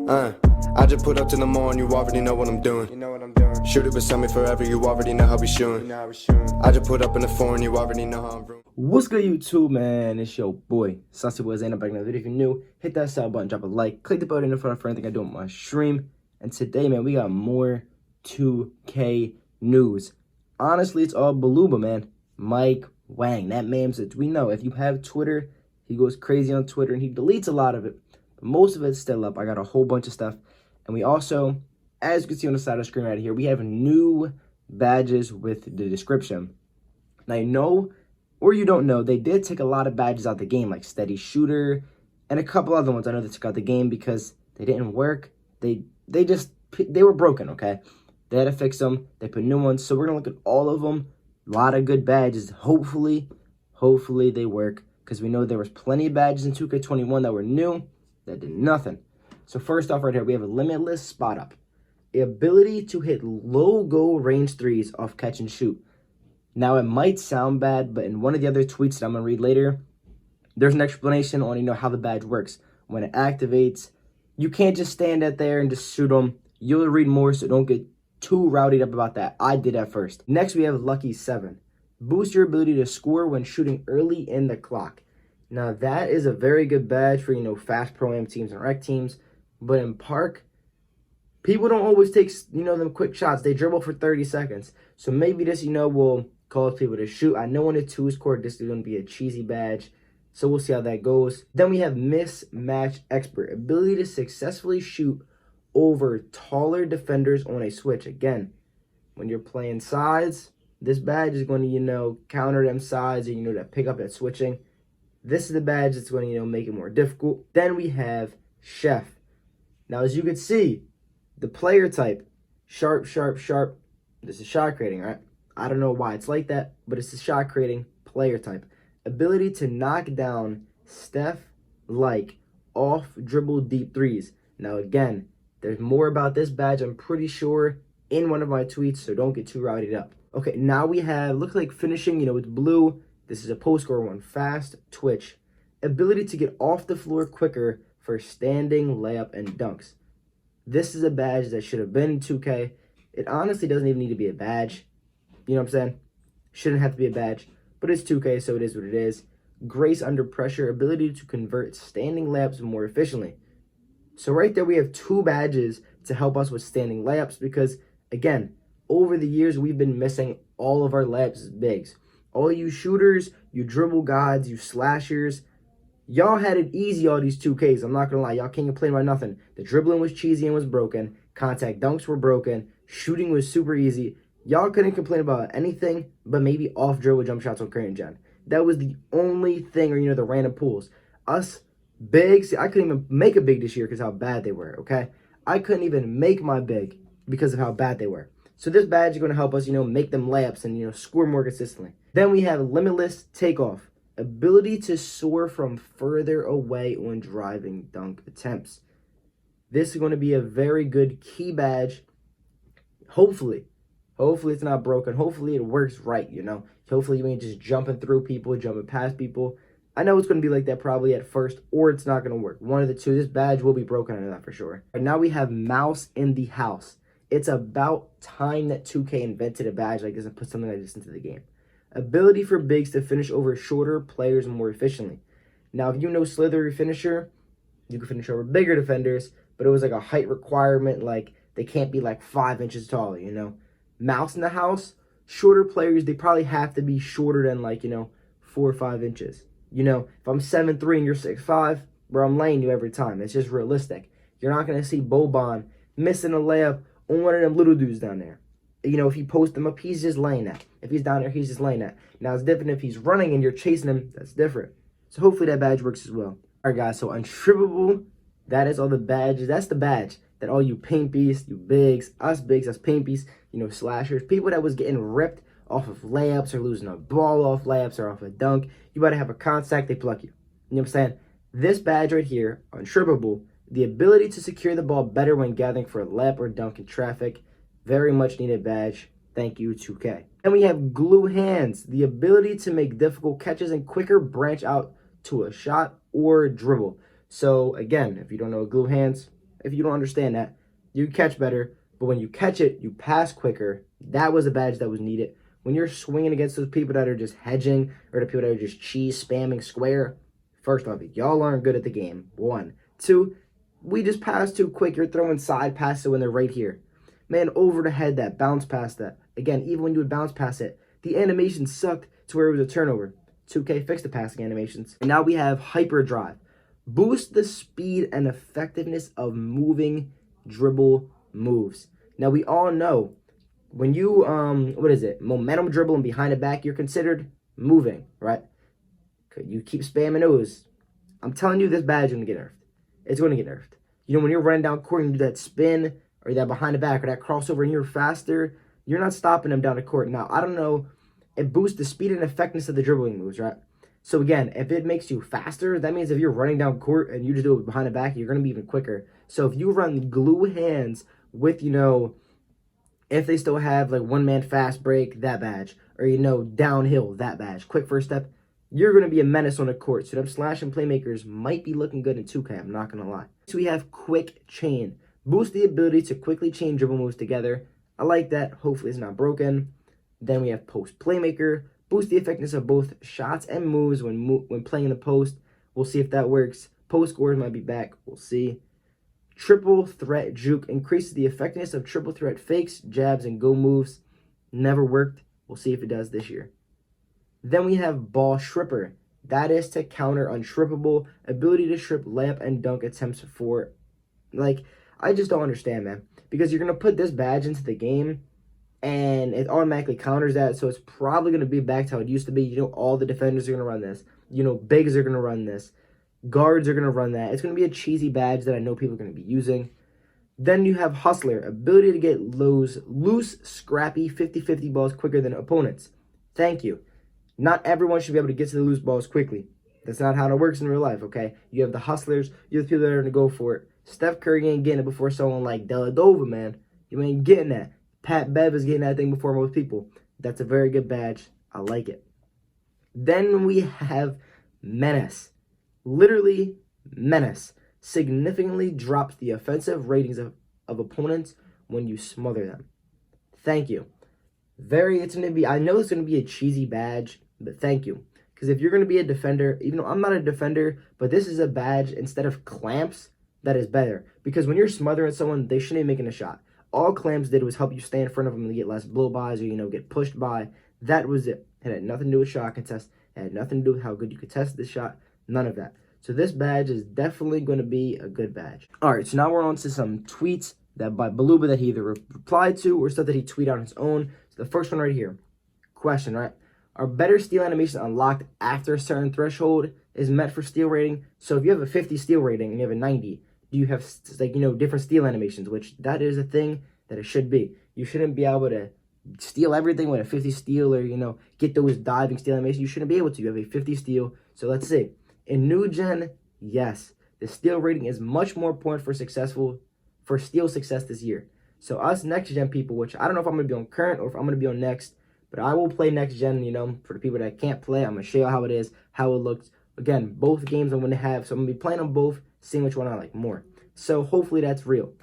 Uh, I just put up to the mall and you already know what I'm doing. You know what I'm doing. Shoot it beside me forever, you already know how we shooting. I just put up in the foreign, you already know how I'm room. What's good, YouTube, man? It's your boy, Saucy Boy Zane. I'm back in another video. If you're new, hit that sub button, drop a like, click the button in front for anything I do on my stream. And today, man, we got more 2K news. Honestly, it's all Baluba, man. Mike Wang, that man said, we know if you have Twitter, he goes crazy on Twitter and he deletes a lot of it. But most of it's still up. I got a whole bunch of stuff. And we also, as you can see on the side of the screen right here, we have new badges with the description. Now, you know, or you don't know, they did take a lot of badges out the game, like Steady Shooter and a couple other ones. I know they took out the game because they didn't work. They were broken, okay? They had to fix them. They put new ones. So we're going to look at all of them. A lot of good badges. Hopefully they work, because we know there was plenty of badges in 2K21 that were new that did nothing. So first off right here, we have a Limitless Spot Up. The ability to hit low goal range threes off catch and shoot. Now, it might sound bad, but in one of the other tweets that I'm going to read later, there's an explanation on, how the badge works. When it activates, you can't just stand out there and just shoot them. You'll read more, so don't get too rowdied up about that. I did at first. Next, we have Lucky 7. Boost your ability to score when shooting early in the clock. Now, that is a very good badge for, fast pro-am teams and rec teams. But in Park, people don't always take, them quick shots. They dribble for 30 seconds. So maybe this, will cause people to shoot. I know in the 2's court, this is going to be a cheesy badge. So we'll see how that goes. Then we have Mismatch Expert. Ability to successfully shoot over taller defenders on a switch. Again, when you're playing sides, this badge is going to, counter them sides and, that pick up that switching. This is the badge that's going to, make it more difficult. Then we have Chef. Now, as you can see, the player type, sharp. This is shot creating, right? I don't know why it's like that, but it's a shot creating player type. Ability to knock down Steph-like off dribble deep threes. Now, again, there's more about this badge, I'm pretty sure, in one of my tweets, so don't get too rowdied up. Okay, now we have, looks like finishing, with blue. This is a post-score one. Fast twitch. Ability to get off the floor quicker for standing, layup, and dunks. This is a badge that should have been in 2K. It honestly doesn't even need to be a badge. You know what I'm saying? Shouldn't have to be a badge. But it's 2K, so it is what it is. Grace under pressure. Ability to convert standing layups more efficiently. So right there we have two badges to help us with standing layups because, again, over the years we've been missing all of our layups as bigs. All you shooters, you dribble gods, you slashers, y'all had it easy all these 2Ks. I'm not going to lie. Y'all can't complain about nothing. The dribbling was cheesy and was broken. Contact dunks were broken. Shooting was super easy. Y'all couldn't complain about anything but maybe off-dribble jump shots on current gen. That was the only thing, or, the random pulls. Us bigs, I couldn't even make a big this year because how bad they were, okay? I couldn't even make my big because of how bad they were. So this badge is going to help us, make them layups and, score more consistently. Then we have Limitless Takeoff. Ability to soar from further away on driving dunk attempts. This is going to be a very good key badge. Hopefully it's not broken. Hopefully it works right, Hopefully you ain't just jumping through people, jumping past people. I know it's going to be like that probably at first, or it's not going to work. One of the two. This badge will be broken, I know that for sure. And now we have Mouse in the House. It's about time that 2K invented a badge like this and put something like this into the game. Ability for bigs to finish over shorter players more efficiently. Now, if you know Slithery finisher, you can finish over bigger defenders, but it was like a height requirement, like they can't be like 5 inches tall, Mouse in the House, shorter players, they probably have to be shorter than 4 or 5 inches. If I'm 7'3" and you're 6'5", bro, I'm laying you every time. It's just realistic. You're not going to see Boban missing a layup on one of them little dudes down there. If you post him up, he's just laying that. If he's down there, he's just laying that. Now, it's different if he's running and you're chasing him. That's different. So hopefully that badge works as well. All right, guys, so Untrippable, that is all the badges. That's the badge that all you paint beasts, you bigs, us paint beasts, slashers, people that was getting ripped off of layups or losing a ball off layups or off a dunk, you better have a contact, they pluck you. You know what I'm saying? This badge right here, Untrippable, the ability to secure the ball better when gathering for a layup or dunk in traffic. Very much needed badge. Thank you, 2K. And we have Glue Hands, the ability to make difficult catches and quicker branch out to a shot or dribble. So again, if you don't know what Glue Hands, if you don't understand that. You catch better, but when you catch it, you pass quicker. That was a badge that was needed. When you're swinging against those people that are just hedging or the people that are just cheese spamming square, first off, y'all aren't good at the game. 1. 2, we just pass too quick. You're throwing side passes when they're right here. Man, over the head, that bounce past that. Again, even when you would bounce past it, the animation sucked to where it was a turnover. 2K fixed the passing animations. And now we have Hyper Drive. Boost the speed and effectiveness of moving dribble moves. Now, we all know when you, momentum dribble and behind the back, you're considered moving, right? You keep spamming those. I'm telling you, this badge is going to get nerfed. It's going to get nerfed. You know, when you're running down court and you do that spin or that behind the back or that crossover and you're faster, you're not stopping them down the court. Now, I don't know. It boosts the speed and effectiveness of the dribbling moves, right? So, again, if it makes you faster, that means if you're running down court and you just do it behind the back, you're going to be even quicker. So, if you run glue hands with, if they still have, like, one-man fast break, that badge. Or, downhill, that badge. Quick first step, you're going to be a menace on the court. So, them slashing playmakers might be looking good in 2K, I'm not going to lie. So, we have Quick Chain. Boost the ability to quickly chain dribble moves together. I like that. Hopefully, it's not broken. Then we have Post Playmaker. Boost the effectiveness of both shots and moves when playing in the post. We'll see if that works. Post scores might be back. We'll see. Triple Threat Juke increases the effectiveness of triple threat fakes, jabs, and go moves. Never worked. We'll see if it does this year. Then we have Ball Shripper. That is to counter unshrippable. Ability to strip layup and dunk attempts for... I just don't understand, man. Because you're going to put this badge into the game, and it automatically counters that, so it's probably going to be back to how it used to be. All the defenders are going to run this. Bigs are going to run this. Guards are going to run that. It's going to be a cheesy badge that I know people are going to be using. Then you have Hustler. Ability to get loose, scrappy, 50-50 balls quicker than opponents. Thank you. Not everyone should be able to get to the loose balls quickly. That's not how it works in real life, okay? You have the hustlers. You have the people that are going to go for it. Steph Curry ain't getting it before someone like Deladova, man. You ain't getting that. Pat Bev is getting that thing before most people. That's a very good badge. I like it. Then we have Menace. Literally, Menace significantly drops the offensive ratings of opponents when you smother them. Thank you. I know it's going to be a cheesy badge, but thank you. Because if you're going to be a defender, even though I'm not a defender, but this is a badge instead of clamps, that is better. Because when you're smothering someone, they shouldn't be making a shot. All clamps did was help you stay in front of them and get less blow-bys or, get pushed by. That was it. It had nothing to do with shot contest. It had nothing to do with how good you could test the shot. None of that. So this badge is definitely going to be a good badge. All right, so now we're on to some tweets that by Beluba that he either replied to or stuff that he tweeted on his own. So the first one right here. Question, right? Are better steal animations unlocked after a certain threshold is met for steal rating? So if you have a 50 steal rating and you have a 90, do you have, different steal animations, which that is a thing that it should be. You shouldn't be able to steal everything with a 50 steal or, get those diving steal animations. You shouldn't be able to. You have a 50 steal. So let's see. In new gen, yes, the steal rating is much more important for steal success this year. So us next gen people, which I don't know if I'm going to be on current or if I'm going to be on next, but I will play next gen, for the people that can't play. I'm going to show you how it is, how it looks. Again, both games I'm going to have, so I'm going to be playing on both, seeing which one I like more. So hopefully that's real.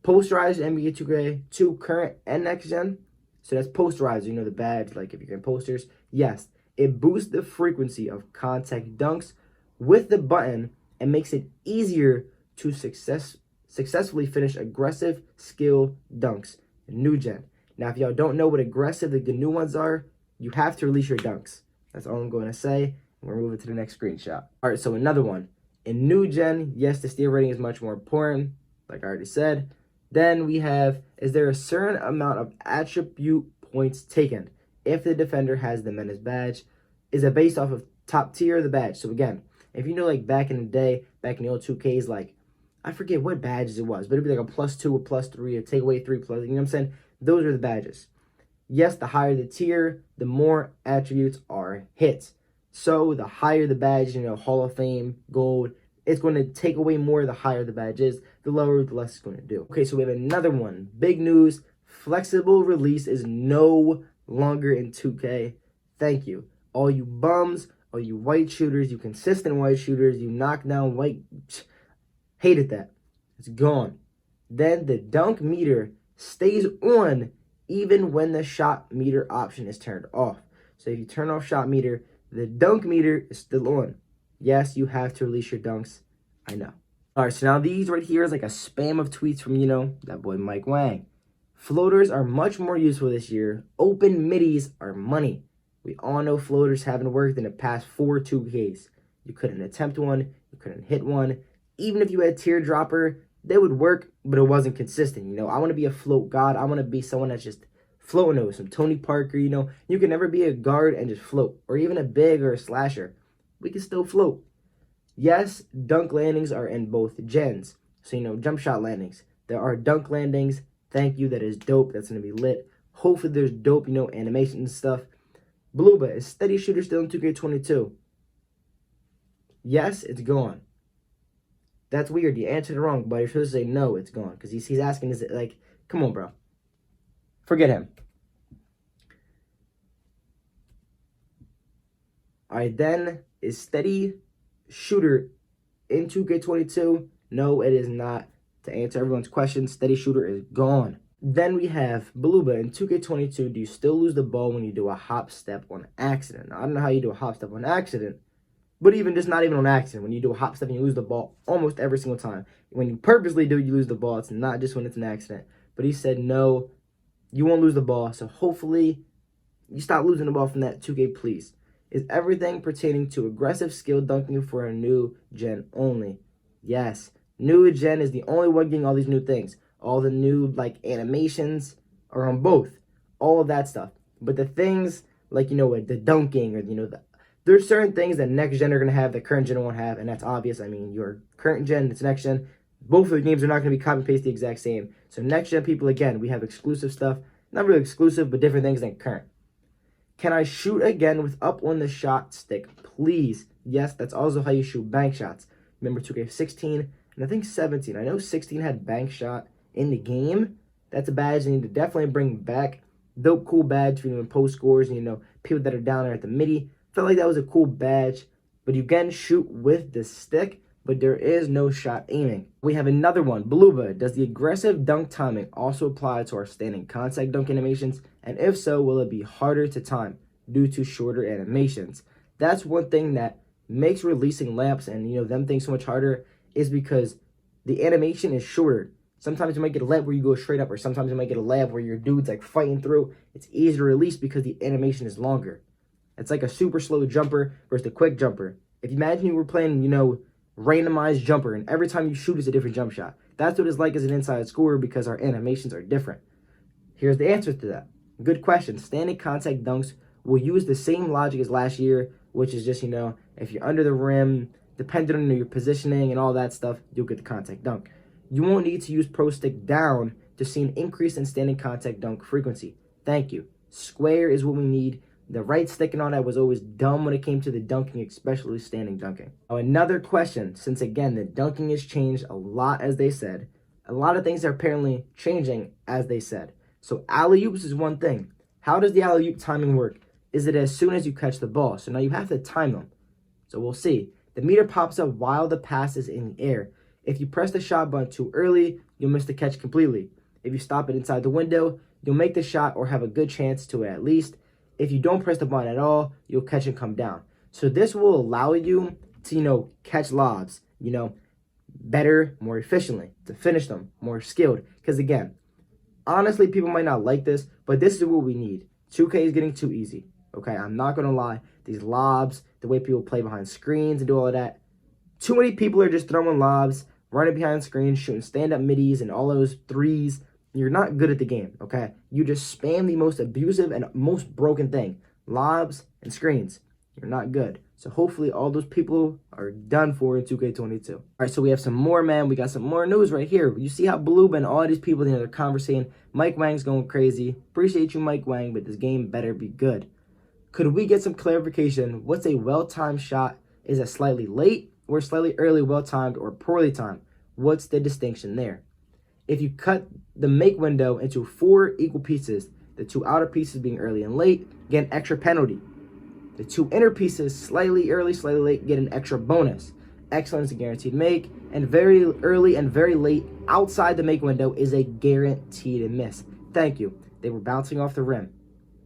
Posterized NBA2k22 current and next gen. So that's posterized, the badge, like if you're in posters. Yes, it boosts the frequency of contact dunks with the button and makes it easier to successfully finish aggressive skill dunks. New gen. Now, if y'all don't know what aggressive, the new ones are, you have to release your dunks. That's all I'm going to say. We're moving to the next screenshot. All right, so another one. In new gen, yes, the steal rating is much more important, like I already said. Then we have, is there a certain amount of attribute points taken if the defender has the Menace badge? Is it based off of top tier of the badge? So again, if back in the day, back in the old 2Ks, I forget what badges it was, but it'd be like a +2, a +3, a take away 3 plus, you know what I'm saying? Those are the badges. Yes, the higher the tier, the more attributes are hit. So the higher the badge, Hall of Fame, gold, it's going to take away more the higher the badge is. The lower, the less it's going to do. Okay, so we have another one. Big news. Flexible release is no longer in 2K. Thank you. All you bums, all you white shooters, you consistent white shooters, you knockdown white... Hated that. It's gone. Then the dunk meter stays on even when the shot meter option is turned off. So if you turn off shot meter, the dunk meter is still on. Yes, you have to release your dunks. I know. All right, so now these right here is like a spam of tweets from, that boy Mike Wang. Floaters are much more useful this year. Open middies are money. We all know floaters haven't worked in the past 4 2Ks. You couldn't attempt one. You couldn't hit one. Even if you had teardropper, they would work, but it wasn't consistent. I want to be a float god. I want to be someone that's just floating over some Tony Parker. You can never be a guard and just float, or even a big or a slasher. We can still float. Yes, dunk landings are in both gens. So, jump shot landings. There are dunk landings. Thank you. That is dope. That's going to be lit. Hopefully there's dope, animation and stuff. Blueba, is steady shooter still in 2K22? Yes, it's gone. That's weird. You answered it wrong, but you're supposed to say no, it's gone. Because he's asking, is it like, come on, bro. Forget him. All right, then, is steady shooter in 2K22? No, it is not. To answer everyone's question, steady shooter is gone. Then we have Blueba in 2K22. Do you still lose the ball when you do a hop step on accident? Now, I don't know how you do a hop step on accident, but even just not even on accident. When you do a hop step and you lose the ball almost every single time. When you purposely do, you lose the ball. It's not just when it's an accident. But he said no, you won't lose the ball. So hopefully you stop losing the ball from that 2K, please. Is everything pertaining to aggressive skill dunking for a new gen only? Yes. New gen is the only one getting all these new things. All the new, animations are on both. All of that stuff. But the things, the dunking or, there's certain things that next gen are going to have that current gen won't have, and that's obvious. I mean, your current gen, it's next gen. Both of the games are not going to be copy and paste the exact same. So next gen people, again, we have exclusive stuff. Not really exclusive, but different things than current. Can I shoot again with up on the shot stick, please? Yes, that's also how you shoot bank shots. Remember 2K16 and I think 17. I know 16 had bank shot in the game. That's a badge they need to definitely bring back. Dope, cool badge for post scores and people that are down there at the midi. Felt like that was a cool badge. But you can shoot with the stick, but there is no shot aiming. We have another one. Blueba, does the aggressive dunk timing also apply to our standing contact dunk animations? And if so, will it be harder to time due to shorter animations? That's one thing that makes releasing lamps and them things so much harder, is because the animation is shorter. Sometimes you might get a layup where you go straight up, or sometimes you might get a layup where your dude's fighting through. It's easier to release because the animation is longer. It's like a super slow jumper versus the quick jumper. If you imagine you were playing, randomized jumper, and every time you shoot it's a different jump shot. That's what it's like as an inside scorer because our animations are different. Here's the answer to that. Good question. Standing contact dunks will use the same logic as last year, which is just, if you're under the rim, depending on your positioning and all that stuff, you'll get the contact dunk. You won't need to use pro stick down to see an increase in standing contact dunk frequency. Thank you. Square is what we need. The right stick and all that was always dumb when it came to the dunking, especially standing dunking. Now, another question, since again, the dunking has changed a lot as they said. A lot of things are apparently changing as they said. So alley-oops is one thing. How does the alley-oop timing work? Is it as soon as you catch the ball? So now you have to time them. So we'll see. The meter pops up while the pass is in the air. If you press the shot button too early, you'll miss the catch completely. If you stop it inside the window, you'll make the shot or have a good chance to at least. If you don't press the button at all, you'll catch and come down. So this will allow you to, catch lobs, better, more efficiently, to finish them, more skilled. Because again, honestly, people might not like this, but this is what we need. 2K is getting too easy. Okay, I'm not going to lie. These lobs, the way people play behind screens and do all of that. Too many people are just throwing lobs, running behind screens, shooting stand-up middies and all those threes. You're not good at the game, okay? You just spam the most abusive and most broken thing. Lobs and screens. You're not good. So hopefully all those people are done for in 2K22. All right, so we have some more, man. We got some more news right here. You see how Blueba and all these people, they're conversating. Mike Wang's going crazy. Appreciate you, Mike Wang, but this game better be good. Could we get some clarification? What's a well-timed shot? Is it slightly late or slightly early, well-timed, or poorly timed? What's the distinction there? If you cut the make window into 4 equal pieces, the 2 outer pieces being early and late, get an extra penalty. The 2 inner pieces, slightly early, slightly late, get an extra bonus. excellent is a guaranteed make, and very early and very late outside the make window is a guaranteed miss. Thank you. They were bouncing off the rim.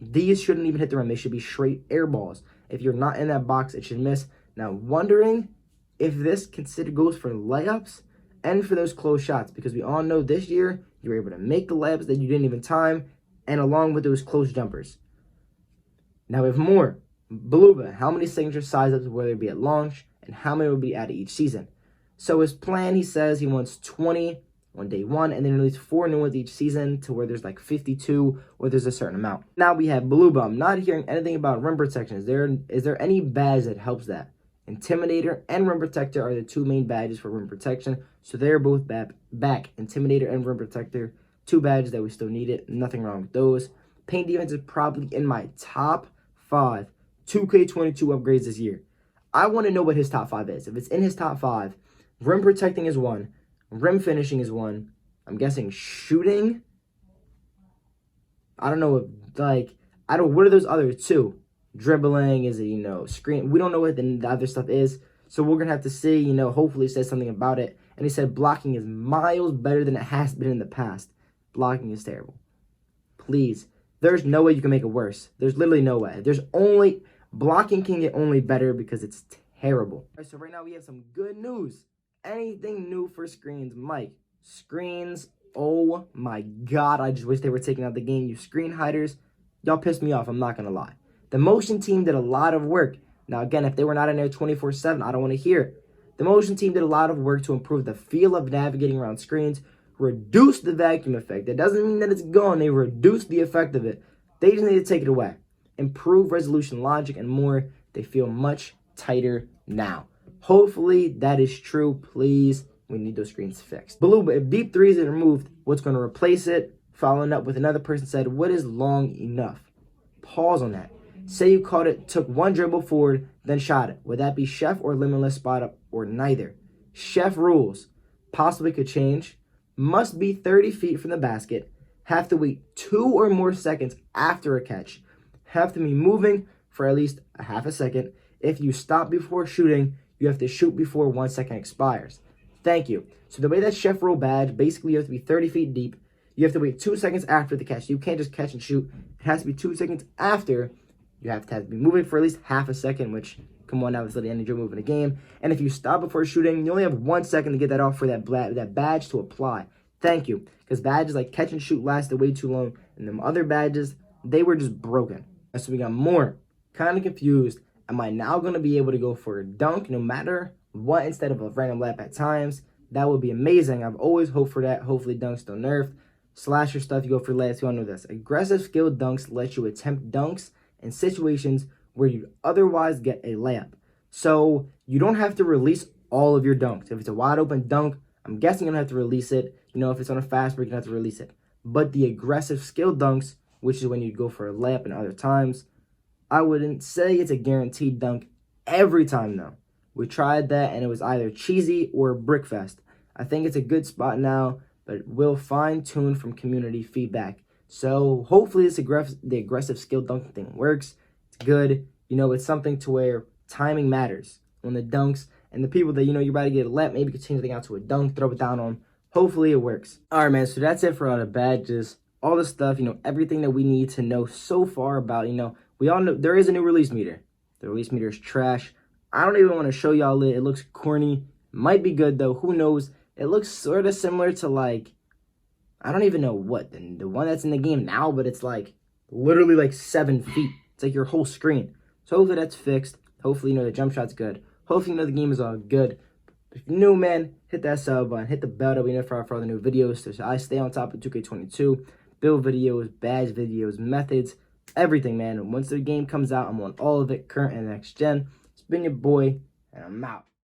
These shouldn't even hit the rim. They should be straight air balls. If you're not in that box, it should miss. Now, wondering if this goes for layups and for those close shots, because we all know this year you were able to make the layups that you didn't even time, and along with those close jumpers. Now we have more. Beluba, how many signature size ups will there be at launch, and how many will be added each season? So his plan, he says he wants 20 on day one, and then release 4 new ones each season to where there's like 52 or there's a certain amount. Now we have Beluba. I'm not hearing anything about rim protection. Is there any badge that helps that? Intimidator and Rim Protector are the 2 main badges for rim protection, so they're both back. Intimidator and Rim Protector, 2 badges that we still need it. Nothing wrong with those. Paint defense is probably in my top 5 2K22 upgrades this year. I want to know what his top 5 is. If it's in his top 5, rim protecting is 1, rim finishing is 1. I'm guessing shooting. I don't know. What are those other 2? Dribbling, is it, screen? We don't know what the other stuff is. So we're going to have to see, hopefully it says something about it. And he said blocking is miles better than it has been in the past. Blocking is terrible. Please. There's no way you can make it worse. There's literally no way. Blocking can get only better because it's terrible. All right, so right now we have some good news. Anything new for screens? Mike, screens, oh my God. I just wish they were taking out the game. You screen hiders, y'all pissed me off. I'm not going to lie. The motion team did a lot of work. Now, again, if they were not in there 24/7, I don't want to hear it. The motion team did a lot of work to improve the feel of navigating around screens, reduce the vacuum effect. That doesn't mean that it's gone. They reduced the effect of it. They just need to take it away. Improve resolution logic and more. They feel much tighter now. Hopefully that is true. Please, we need those screens fixed. Blue, if deep threes is removed, what's going to replace it? Following up with another person said, what is long enough? Pause on that. Say you caught it, took 1 dribble forward, then shot it. Would that be chef or limitless spot up, or neither? Chef rules. Possibly could change. Must be 30 feet from the basket. Have to wait 2 or more seconds after a catch. Have to be moving for at least a half a second. If you stop before shooting, you have to shoot before 1 second expires. Thank you. So the way that chef rule badge, basically you have to be 30 feet deep. You have to wait 2 seconds after the catch. You can't just catch and shoot. It has to be 2 seconds after. You have to be moving for at least half a second, which, come on now, that's the energy move in the game. And if you stop before shooting, you only have 1 second to get that off for that badge to apply. Thank you. Because badges like catch and shoot lasted way too long, and them other badges, they were just broken. And so we got more. Kind of confused. Am I now going to be able to go for a dunk no matter what instead of a random lap at times? That would be amazing. I've always hoped for that. Hopefully dunks don't nerf. Slasher stuff, you go for layups. You all know this. Aggressive skilled dunks let you attempt dunks in situations where you'd otherwise get a layup. So you don't have to release all of your dunks. If it's a wide open dunk, I'm guessing you don't have to release it. If it's on a fast break, you don't have to release it. But the aggressive skilled dunks, which is when you go for a layup and other times, I wouldn't say it's a guaranteed dunk every time though. We tried that and it was either cheesy or brickfest. I think it's a good spot now, but we'll fine tune from community feedback. So hopefully the aggressive skill dunk thing works. It's good. It's something to where timing matters on the dunks, and the people that you're about to get a lap, maybe you could change the thing out to a dunk, throw it down on. Hopefully it works. All right, man. So that's it for all the badges, all the stuff. Everything that we need to know so far about. We all know there is a new release meter. The release meter is trash. I don't even want to show y'all it. It looks corny. Might be good though. Who knows? It looks sort of similar to I don't even know what, the one that's in the game now, but it's literally 7 feet. It's your whole screen. So hopefully that's fixed. Hopefully, the jump shot's good. Hopefully, the game is all good. If you're new, man, hit that sub button, hit the bell to be notified for all the new videos. So I stay on top of 2K22, build videos, badge videos, methods, everything, man. And once the game comes out, I'm on all of it, current and next gen. It's been your boy, and I'm out.